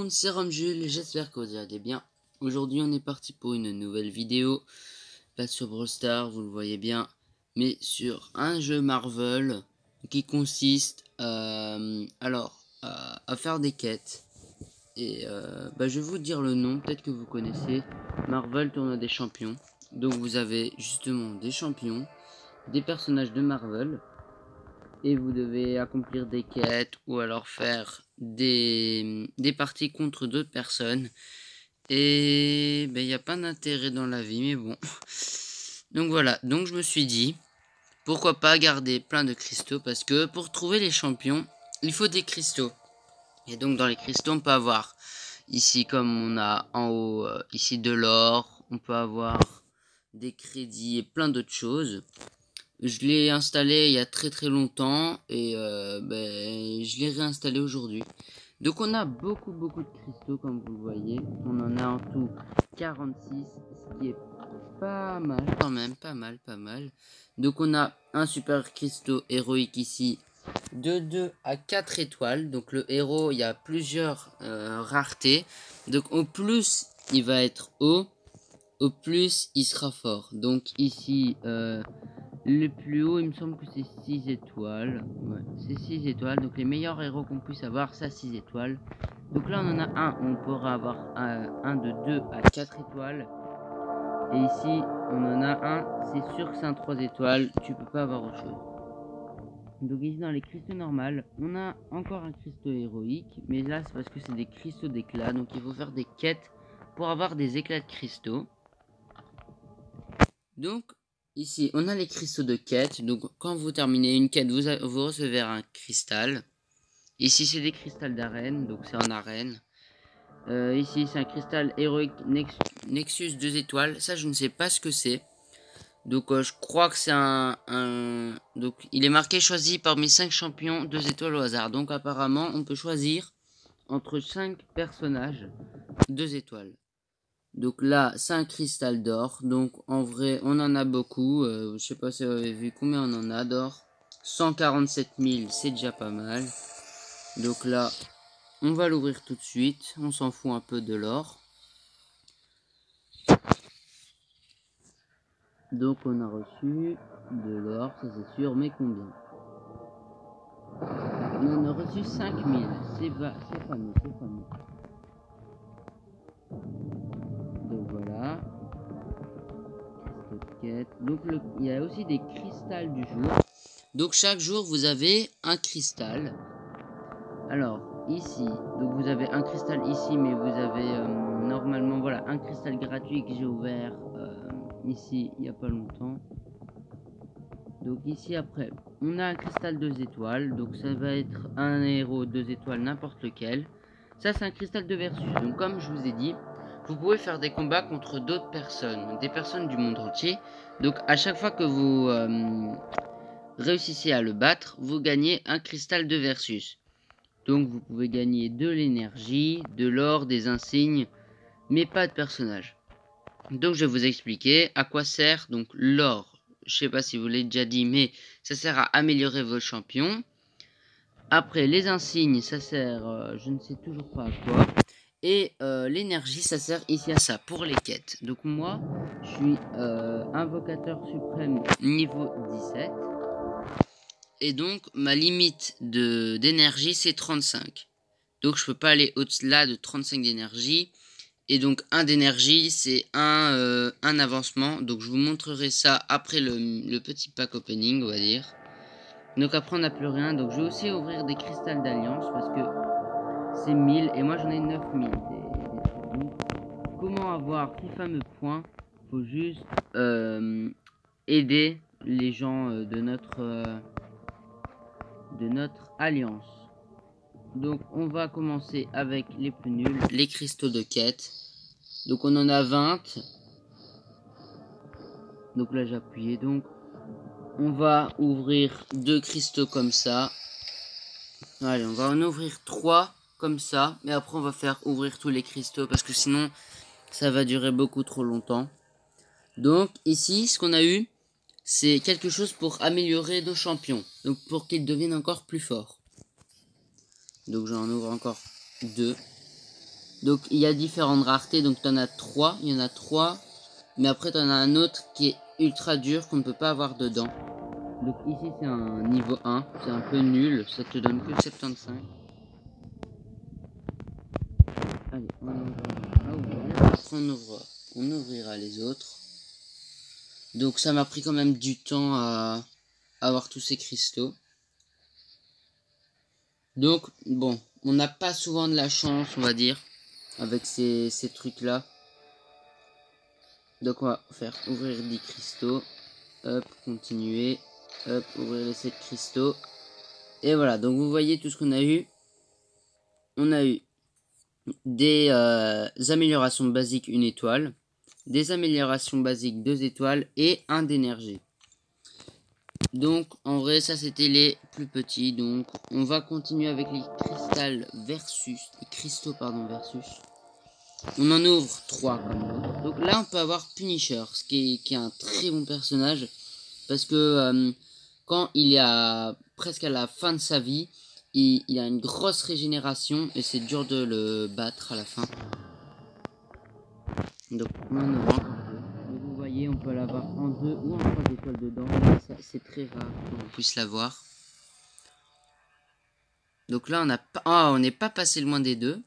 monde, c'est Jules, j'espère que vous allez bien. Aujourd'hui on est parti pour une nouvelle vidéo, pas sur Brawl Stars, vous le voyez bien, mais sur un jeu Marvel qui consiste à faire des quêtes. Et je vais vous dire le nom, peut-être que vous connaissez, Marvel Tournoi des Champions. Donc vous avez justement des champions, des personnages de Marvel, et vous devez accomplir des quêtes ou alors faire des parties contre d'autres personnes. Et il n'y a pas d'intérêt dans la vie, mais bon. Donc voilà, donc je me suis dit, pourquoi pas garder plein de cristaux, parce que pour trouver les champions, il faut des cristaux. Et donc dans les cristaux, on peut avoir, ici comme on a en haut, ici de l'or, on peut avoir des crédits et plein d'autres choses. Je l'ai installé il y a très longtemps et je l'ai réinstallé aujourd'hui. Donc on a beaucoup de cristaux comme vous le voyez. On en a en tout 46, ce qui est pas mal quand même, pas mal. Donc on a un super cristaux héroïque ici de 2 à 4 étoiles. Donc le héros, il y a plusieurs raretés. Donc au plus il va être haut, au plus il sera fort. Donc ici le plus haut, il me semble que c'est 6 étoiles. Ouais, c'est 6 étoiles. Donc les meilleurs héros qu'on puisse avoir, ça 6 étoiles. Donc là, on en a un. On pourra avoir un de 2 à 4 étoiles. Et ici, on en a un. C'est sûr que c'est un 3 étoiles. Tu peux pas avoir autre chose. Donc ici, dans les cristaux normales, on a encore un cristaux héroïque. Mais là, c'est parce que c'est des cristaux d'éclat. Donc il faut faire des quêtes pour avoir des éclats de cristaux. Donc, ici, on a les cristaux de quête. Donc, quand vous terminez une quête, vous recevez un cristal. Ici, c'est des cristals d'arène. Donc, c'est en arène. Ici, c'est un cristal héroïque Nexus 2 étoiles. Ça, je ne sais pas ce que c'est. Donc, je crois que c'est Donc, il est marqué choisi parmi 5 champions 2 étoiles au hasard. Donc, apparemment, on peut choisir entre 5 personnages 2 étoiles. Donc là, c'est un cristal d'or. Donc en vrai, on en a beaucoup. Je sais pas si vous avez vu combien on en a d'or. 147 000, c'est déjà pas mal. Donc là, on va l'ouvrir tout de suite. On s'en fout un peu de l'or. Donc on a reçu de l'or, ça c'est sûr. Mais combien? On en a reçu 5000. C'est fameux, c'est fameux. Donc voilà. Donc il y a aussi des cristals du jour. Donc chaque jour vous avez un cristal. Alors ici, donc vous avez un cristal ici, mais vous avez normalement voilà un cristal gratuit que j'ai ouvert ici il n'y a pas longtemps. Donc ici après, on a un cristal 2 étoiles, donc ça va être un héros 2 étoiles n'importe lequel. Ça c'est un cristal de versus. Donc comme je vous ai dit, vous pouvez faire des combats contre d'autres personnes, des personnes du monde entier. Donc à chaque fois que vous réussissez à le battre, vous gagnez un cristal de versus. Donc vous pouvez gagner de l'énergie, de l'or, des insignes, mais pas de personnage. Donc je vais vous expliquer à quoi sert donc l'or. Je sais pas si vous l'avez déjà dit, mais ça sert à améliorer vos champions. Après les insignes, ça sert, je ne sais toujours pas à quoi. Et l'énergie, ça sert ici à ça, pour les quêtes. Donc moi, je suis invocateur suprême niveau 17. Et donc, ma limite d'énergie, c'est 35. Donc, je peux pas aller au-delà de 35 d'énergie. Et donc, 1 d'énergie, c'est un avancement. Donc, je vous montrerai ça après le petit pack opening, on va dire. Donc, après, on n'a plus rien. Donc, je vais aussi ouvrir des cristals d'alliance parce que c'est 1000. Et moi, j'en ai 9000. Donc, comment avoir ces fameux points? Faut juste aider les gens de notre alliance. Donc on va commencer avec les plus nuls, les cristaux de quête. Donc on en a 20. Donc là j'ai appuyé. Donc on va ouvrir 2 cristaux comme ça. Allez, on va en ouvrir 3 comme ça. Mais après on va faire ouvrir tous les cristaux parce que sinon ça va durer beaucoup trop longtemps. Donc ici ce qu'on a eu, c'est quelque chose pour améliorer nos champions. Donc pour qu'ils deviennent encore plus forts. Donc j'en ouvre encore 2. Donc il y a différentes raretés, donc t'en as 3, il y en a 3. Mais après t'en as un autre qui est ultra dur qu'on ne peut pas avoir dedans. Donc ici c'est un niveau 1, c'est un peu nul, ça te donne que 75. Allez, on ouvrira les autres. Donc ça m'a pris quand même du temps à avoir tous ces cristaux. Donc bon, on n'a pas souvent de la chance, on va dire, avec ces trucs là. Donc on va faire ouvrir 10 cristaux. Hop, continuer. Hop, ouvrir les 7 cristaux. Et voilà, donc vous voyez tout ce qu'on a eu. On a eu des améliorations basiques 1 étoile, des améliorations basiques 2 étoiles et 1 d'énergie. Donc en vrai ça c'était les plus petits. Donc on va continuer avec les cristaux versus. On en ouvre 3 comme l'autre. Donc là on peut avoir Punisher, ce qui est un très bon personnage. Parce que quand il est presque à la fin de sa vie, il a une grosse régénération et c'est dur de le battre à la fin. Donc on en aura encore 2. Donc vous voyez, on peut l'avoir en 2 ou en 3 étoiles dedans. C'est très rare qu'on puisse l'avoir. Donc là on n'est pas passé loin des 2.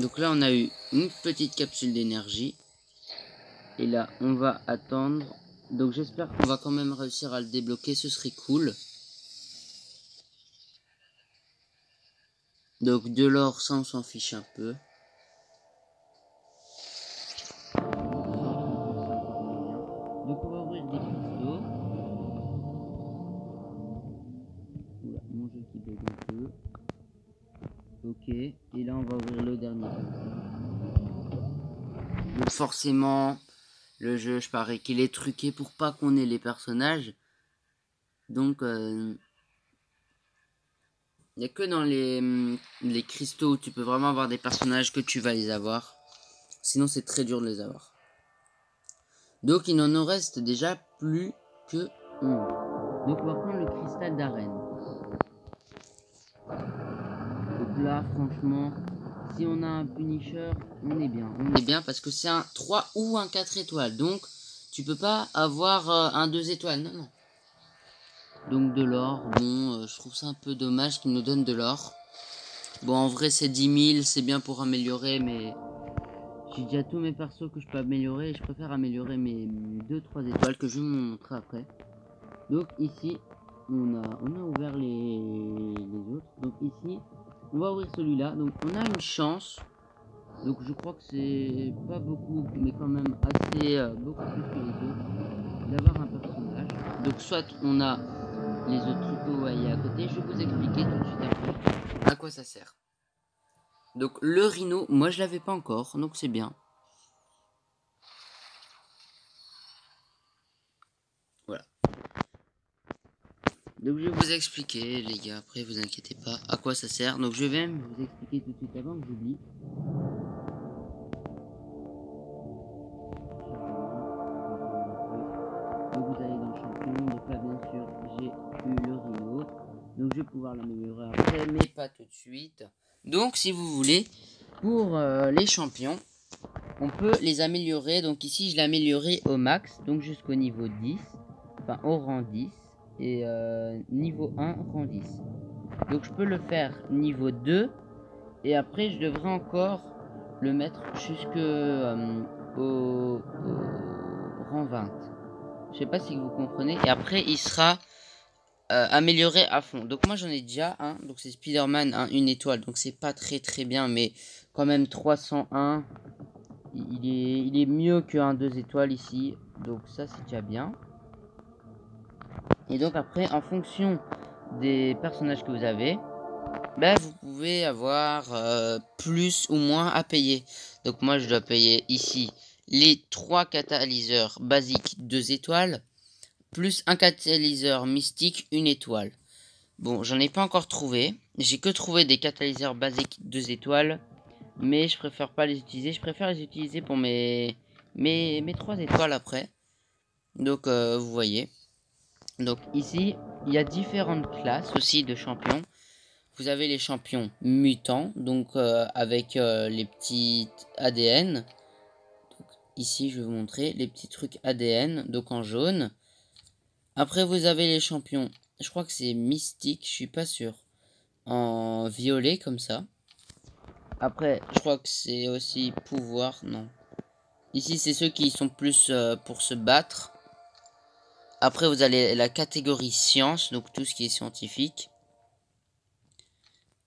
Donc là on a eu une petite capsule d'énergie. Et là on va attendre. Donc j'espère qu'on va quand même réussir à le débloquer, ce serait cool. Donc de l'or, ça on s'en fiche un peu. Donc on va ouvrir des cristaux. Oula, mon jeu qui bug un peu. Ok, et là on va ouvrir le dernier. Donc forcément, le jeu, je parie qu'il est truqué pour pas qu'on ait les personnages. Donc il n'y a que dans les cristaux où tu peux vraiment avoir des personnages que tu vas les avoir. Sinon c'est très dur de les avoir. Donc il n'en reste déjà plus que 1. Donc on va prendre le cristal d'arène. Donc là franchement, si on a un Punisher, on est bien. On est bien parce que c'est un 3 ou un 4 étoiles. Donc tu peux pas avoir un 2 étoiles. Non, non. Donc de l'or, bon, je trouve ça un peu dommage qu'ils nous donnent de l'or. Bon, en vrai, c'est 10 000, c'est bien pour améliorer, mais j'ai déjà tous mes persos que je peux améliorer. Et je préfère améliorer mes 2-3 étoiles que je vais vous montrer après. Donc ici, on a ouvert les autres. Donc ici, on va ouvrir celui-là. Donc on a une chance. Donc je crois que c'est pas beaucoup, mais quand même assez beaucoup plus que les autres, d'avoir un personnage. Donc soit on a les autres trucs que vous voyez à côté, je vais vous expliquer tout de suite après à quoi ça sert. Donc le rhino, moi je l'avais pas encore, donc c'est bien. Voilà. Donc je vais vous expliquer les gars, après vous inquiétez pas à quoi ça sert. Donc je vais même vous expliquer tout de suite avant que j'oublie. Donc vous allez dans le champion, donc là bien sûr j'ai eu le rhino. Donc je vais pouvoir l'améliorer après, mais pas tout de suite. Donc si vous voulez, pour les champions, on peut les améliorer. Donc ici je l'ai amélioré au max, donc jusqu'au niveau 10, enfin au rang 10. Et niveau 1, rang 10. Donc je peux le faire niveau 2. Et après je devrais encore le mettre jusqu'au rang 20. Je sais pas si vous comprenez. Et après il sera amélioré à fond. Donc moi j'en ai déjà un. Donc c'est Spider-Man, une étoile. Donc c'est pas très bien. Mais quand même 301. Il est mieux qu'un 2 étoiles ici. Donc ça c'est déjà bien. Et donc après en fonction des personnages que vous avez, ben, vous pouvez avoir plus ou moins à payer. Donc moi je dois payer ici les 3 catalyseurs basiques 2 étoiles. Plus un catalyseur mystique 1 étoile. Bon, j'en ai pas encore trouvé. J'ai que trouvé des catalyseurs basiques 2 étoiles. Mais je préfère pas les utiliser. Je préfère les utiliser pour mes 3 étoiles après. Donc vous voyez. Donc ici, il y a différentes classes aussi de champions. vous avez les champions mutants, donc avec les petits ADN. Donc, ici, je vais vous montrer les petits trucs ADN, donc en jaune. Après, vous avez les champions, je crois que c'est mystique, je suis pas sûr, en violet comme ça. Après, je crois que c'est aussi pouvoir, non. Ici, c'est ceux qui sont plus pour se battre. Après, vous avez la catégorie science, donc tout ce qui est scientifique.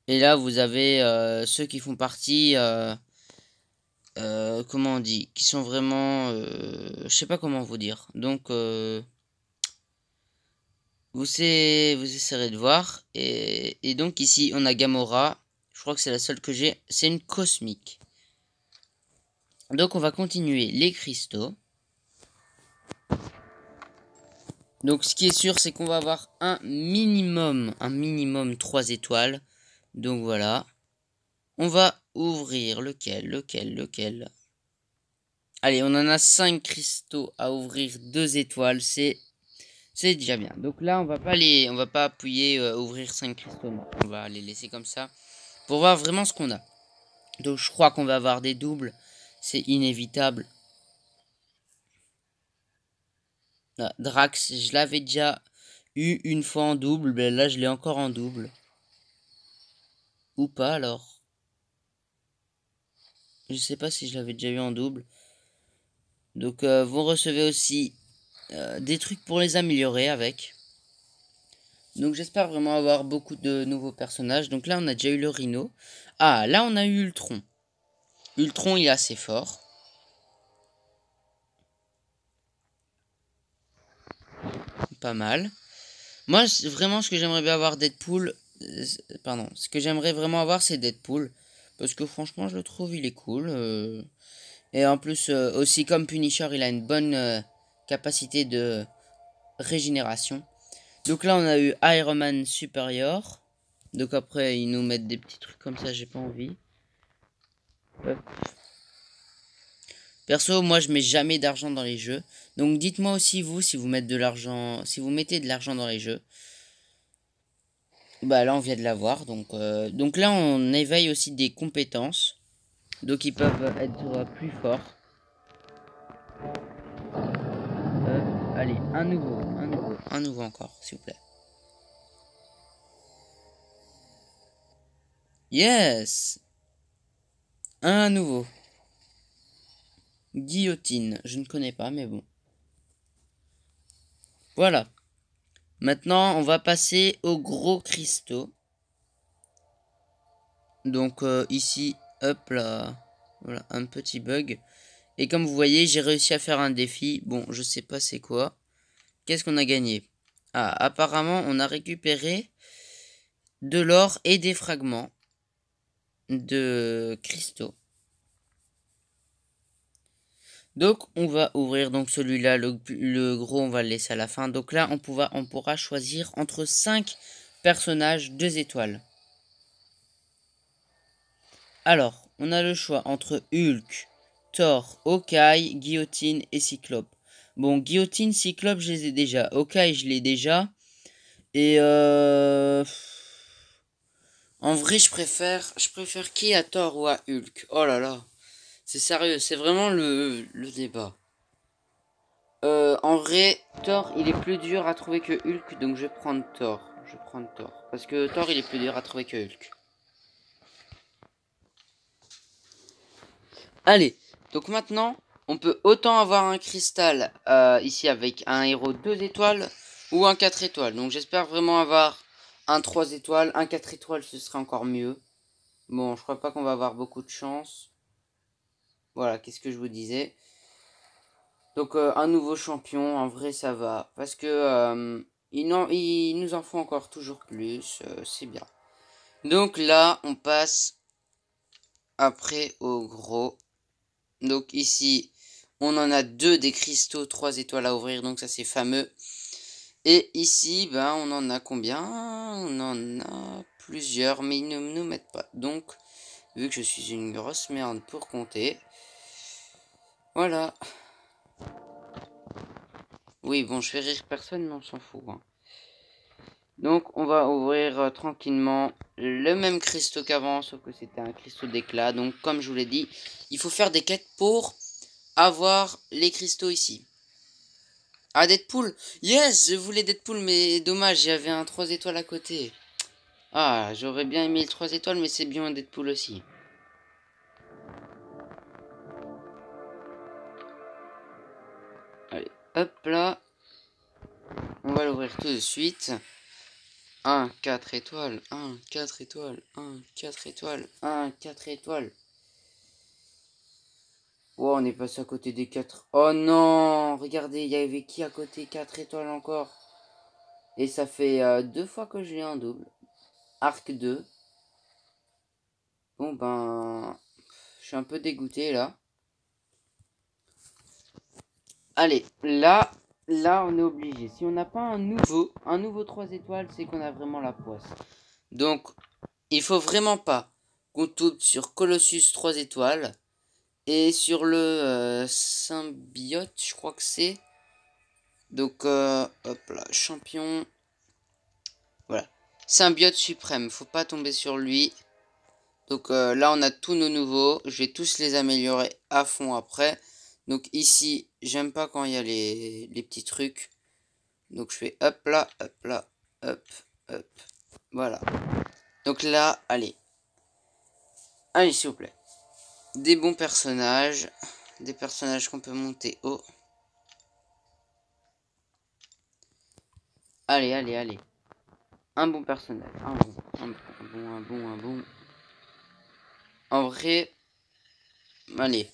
Et là, vous avez ceux qui font partie, comment on dit, qui sont vraiment, je sais pas comment vous dire. Donc, vous essaierez de voir. Et donc ici, on a Gamora. Je crois que c'est la seule que j'ai. C'est une cosmique. Donc, on va continuer les cristaux. Donc, ce qui est sûr, c'est qu'on va avoir un minimum 3 étoiles. Donc, voilà. On va ouvrir lequel. Allez, on en a 5 cristaux à ouvrir 2 étoiles. C'est déjà bien. Donc là, on va pas appuyer ouvrir 5 cristaux. Non. On va les laisser comme ça pour voir vraiment ce qu'on a. Donc, je crois qu'on va avoir des doubles. C'est inévitable. Là, Drax, je l'avais déjà eu une fois en double. Ben là, je l'ai encore en double. Ou pas alors. Je sais pas si je l'avais déjà eu en double. Donc, vous recevez aussi des trucs pour les améliorer avec. Donc, j'espère vraiment avoir beaucoup de nouveaux personnages. Donc là, on a déjà eu le Rhino. Ah, là, on a eu Ultron. Ultron, il est assez fort. Pas mal. Moi, vraiment, ce que j'aimerais bien avoir Deadpool... pardon. Ce que j'aimerais vraiment avoir, c'est Deadpool. Parce que franchement, je le trouve, il est cool. Et en plus, aussi comme Punisher, il a une bonne capacité de régénération. Donc là, on a eu Iron Man Superior. Donc après, ils nous mettent des petits trucs comme ça, j'ai pas envie. Hop. Perso, moi, je mets jamais d'argent dans les jeux. Donc dites-moi aussi, vous, si vous mettez de l'argent, si vous mettez de l'argent dans les jeux. Bah là, on vient de l'avoir. Donc là, on éveille aussi des compétences. Donc ils peuvent être plus forts. Allez, un nouveau encore, s'il vous plaît. Yes! Un nouveau. Guillotine. Je ne connais pas, mais bon. Voilà. Maintenant, on va passer aux gros cristaux. Donc ici, hop là. Voilà, un petit bug. Et comme vous voyez, j'ai réussi à faire un défi. Bon, je sais pas c'est quoi. Qu'est-ce qu'on a gagné? Ah, apparemment, on a récupéré de l'or et des fragments de cristaux. Donc, on va ouvrir donc celui-là, le gros, on va le laisser à la fin. Donc là, on pourra choisir entre 5 personnages 2 étoiles. Alors, on a le choix entre Hulk, Thor, Hawkeye, Guillotine et Cyclope. Bon, Guillotine, Cyclope, je les ai déjà. Hawkeye, je l'ai déjà. Et en vrai, je préfère qui à Thor ou à Hulk? Oh là là. C'est sérieux, c'est vraiment le débat. En vrai, Thor, il est plus dur à trouver que Hulk, donc je vais prendre Thor. Je vais prendre Thor. Parce que Thor, il est plus dur à trouver que Hulk. Allez, donc maintenant, on peut autant avoir un cristal ici avec un héros 2 étoiles ou un 4 étoiles. Donc j'espère vraiment avoir un 3 étoiles, un 4 étoiles, ce serait encore mieux. Bon, je crois pas qu'on va avoir beaucoup de chance. Voilà, qu'est-ce que je vous disais. Donc un nouveau champion, en vrai ça va. Parce que il nous en faut encore toujours plus, c'est bien. Donc là, on passe après au gros. Donc ici, on en a 2 des cristaux, 3 étoiles à ouvrir, donc ça c'est fameux. Et ici, ben on en a combien? On en a plusieurs, mais ils ne nous mettent pas. Donc, vu que je suis une grosse merde pour compter, voilà. Oui, bon, je fais rire personne, mais on s'en fout. Hein. Donc on va ouvrir tranquillement le même cristaux qu'avant, sauf que c'était un cristaux d'éclat. Donc comme je vous l'ai dit, il faut faire des quêtes pour avoir les cristaux ici. Ah, Deadpool! Yes, je voulais Deadpool, mais dommage, j'avais un 3 étoiles à côté. Ah, j'aurais bien aimé le 3 étoiles, mais c'est bien un Deadpool aussi. Allez, hop là. On va l'ouvrir tout de suite. 1, 4 étoiles, 1, 4 étoiles, 1, 4 étoiles, 1, 4 étoiles. Oh, on est passé à côté des 4. Oh non, regardez, il y avait qui à côté? 4 étoiles encore. Et ça fait 2 fois que je l'ai en double. Arc 2. Bon ben, je suis un peu dégoûté là. Allez, là on est obligé. Si on n'a pas un nouveau 3 étoiles, c'est qu'on a vraiment la poisse. Donc, il faut vraiment pas qu'on tombe sur Colossus 3 étoiles. Et sur le symbiote, je crois que c'est. Donc, hop là, champion. Voilà. Symbiote suprême, faut pas tomber sur lui. Donc là, on a tous nos nouveaux. Je vais tous les améliorer à fond après. Donc ici, j'aime pas quand il y a les petits trucs. Donc je fais hop là, hop là, hop, hop. Voilà. Donc là, allez. Allez, s'il vous plaît. Des bons personnages. Des personnages qu'on peut monter haut. Allez, allez, allez. Un bon personnage. Un bon. En vrai, allez.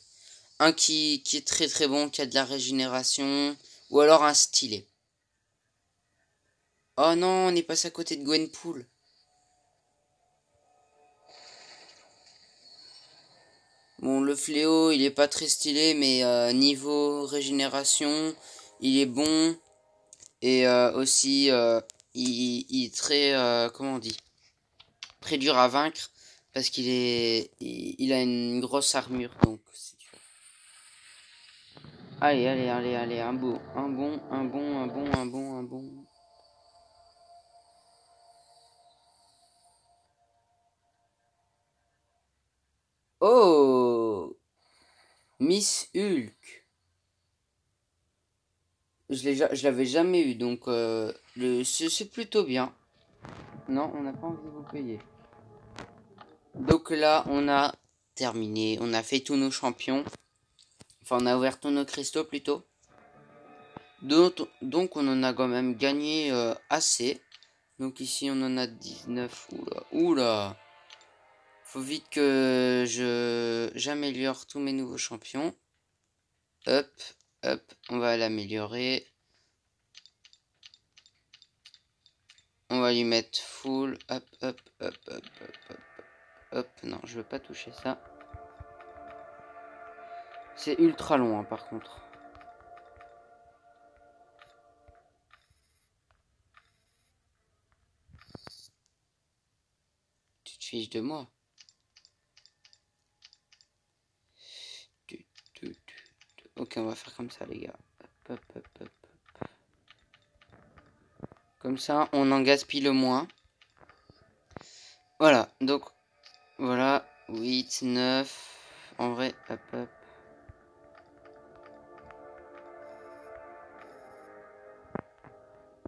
Un qui est très très bon, qui a de la régénération. Ou alors un stylet. Oh non, on est passé à côté de Gwenpool. Bon, le fléau, il est pas très stylé, mais niveau régénération, il est bon. Et aussi, il est très, comment on dit, très dur à vaincre. Parce il a une grosse armure, donc c'est dur. Allez, allez, allez, allez, un bon. Oh! Miss Hulk. Je l'avais jamais eu, donc c'est plutôt bien. Non, on n'a pas envie de vous payer. Donc là, on a terminé. On a fait tous nos champions. Enfin, on a ouvert tous nos cristaux plutôt. Donc on en a quand même gagné assez. Donc ici, on en a 19. Oula, oula. Faut vite que j'améliore tous mes nouveaux champions. Hop, hop, on va l'améliorer. On va lui mettre full. Hop, hop, hop, hop, hop, hop. Hop, non, je veux pas toucher ça. C'est ultra long, hein, par contre. Tu te fiches de moi. Ok, on va faire comme ça, les gars. Hop, hop, hop, hop. Comme ça, on en gaspille le moins. Voilà, donc, voilà, 8, 9. En vrai, hop, hop.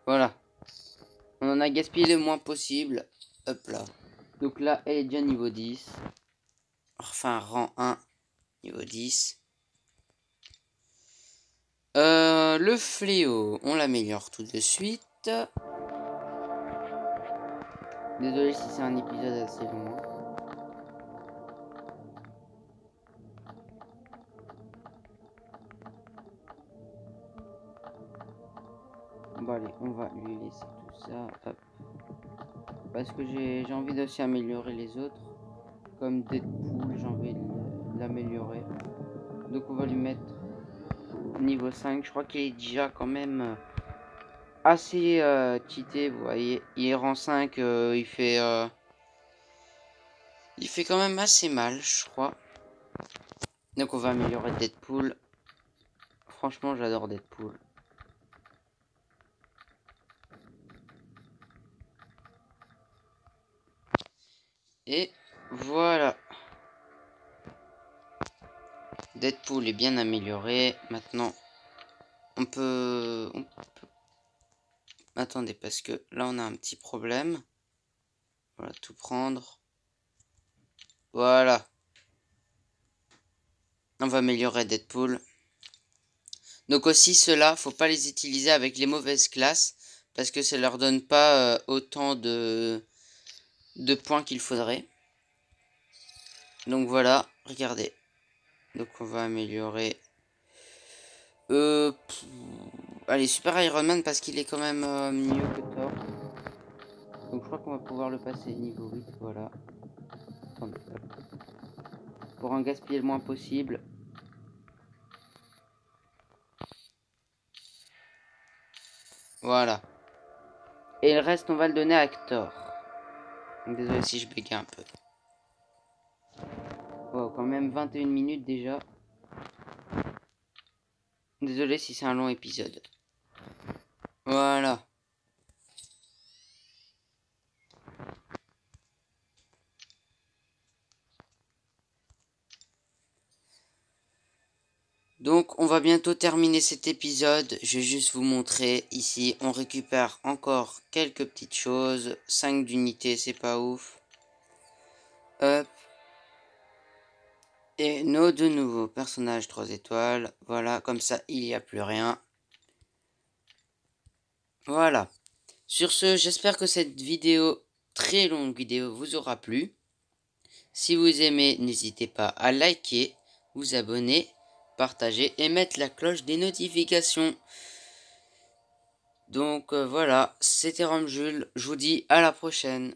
Voilà. On en a gaspillé le moins possible. Hop là. Donc là, elle est déjà niveau 10. Enfin, rang 1, niveau 10. Le fléau, on l'améliore tout de suite. Désolé si c'est un épisode assez long. Bon allez, on va lui laisser tout ça. Hop. Parce que j'ai envie d'aussi améliorer les autres. Comme Deadpool, j'ai envie de l'améliorer. Donc on va lui mettre niveau 5. Je crois qu'il est déjà quand même assez cheaté. Vous voyez, il est rang 5. Il fait quand même assez mal, je crois. Donc on va améliorer Deadpool. Franchement, j'adore Deadpool. Et voilà. Deadpool est bien amélioré. Maintenant, on peut... Attendez, parce que là, on a un petit problème. Voilà, tout prendre. Voilà. On va améliorer Deadpool. Donc aussi, ceux-là, faut pas les utiliser avec les mauvaises classes. Parce que ça leur donne pas autant de points qu'il faudrait. Donc voilà, regardez. Donc on va améliorer... Allez, Super Iron Man parce qu'il est quand même mieux que Thor. Donc je crois qu'on va pouvoir le passer niveau 8, voilà. Attendez, hop. Pour en gaspiller le moins possible. Voilà. Et le reste, on va le donner à Thor. Désolé si je bégaye un peu. Oh, quand même 21 minutes déjà. Désolé si c'est un long épisode. Voilà. Donc on va bientôt terminer cet épisode. Je vais juste vous montrer ici. On récupère encore quelques petites choses. 5 d'unités, c'est pas ouf. Hop. Et nos deux nouveaux personnages 3 étoiles. Voilà, comme ça il n'y a plus rien. Voilà. Sur ce, j'espère que cette vidéo, très longue vidéo, vous aura plu. Si vous aimez, n'hésitez pas à liker, vous abonner, partager et mettre la cloche des notifications. Donc voilà, c'était Rome Jules, je vous dis à la prochaine.